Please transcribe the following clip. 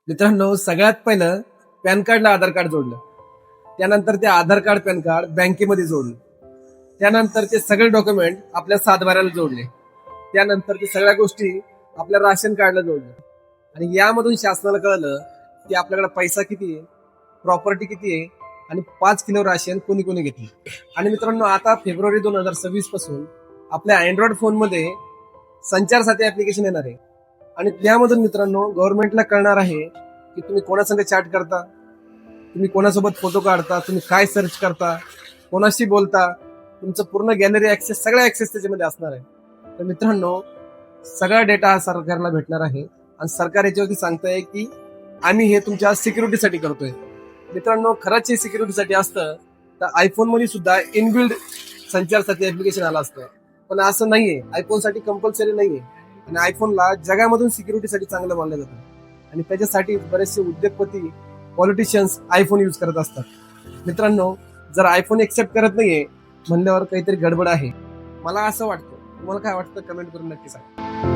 मित्रांनो, सगळ्यात पहिलं पॅन कार्डला आधार कार्ड जोडलं. त्यानंतर ते आधार कार्ड पॅन कार्ड बँकेमध्ये जोडलं. त्यानंतर ते सगळे डॉक्युमेंट आपल्या सातबाऱ्याला जोडले. त्यानंतर ते सगळ्या गोष्टी आपल्या राशन कार्डला जोडल्या. आणि यामधून शासनाला कळलं की आपल्याकडे पैसा किती आहे, प्रॉपर्टी किती आहे आणि 5 किलो राशन कोणी कोणी घेतली. आणि मित्रांनो, आता फेब्रुवारी 2026 पासून आपल्या अँड्रॉइड फोनमध्ये संचार साथी ऍप्लिकेशन येणार आहे. आणि त्यामधून मित्रांनो गव्हर्नमेंटला कळणार आहे की तुम्ही कोणासंग चॅट करता, तुम्ही कोणासोबत फोटो काढता, तुम्ही काय सर्च करता, कोणाशी बोलता, तुमचं पूर्ण गॅलरी ऍक्सेस, सगळा ऍक्सेस त्याच्यामध्ये असणार आहे. तर मित्रांनो, सगळा डेटा हा सरकारला भेटणार आहे आणि सरकार याच्यावरती सांगतंय की आम्ही हे तुमच्या सिक्युरिटीसाठी करतोय. मित्रांनो, खरंच हे सिक्युरिटीसाठी असतं तर आयफोन मध्ये सुद्धा इनबिल्ड संचार साथी ऍप्लिकेशन आलं असतं. पण असं नाहीये, आयफोन साठी कंपल्सरी नाहीये. आणि आयफोनला जगामधून सिक्युरिटीसाठी चांगलं मानलं जातं. आणि त्याच्यासाठी बरेचसे उद्योगपती, पॉलिटिशियन्स आयफोन यूज करत असतात. मित्रांनो, जर आयफोन एक्सेप्ट करत नाहीये म्हणल्यावर काहीतरी गडबड आहे, मला असं वाटतं. तुम्हाला काय वाटतं कमेंट करून नक्की सांगा.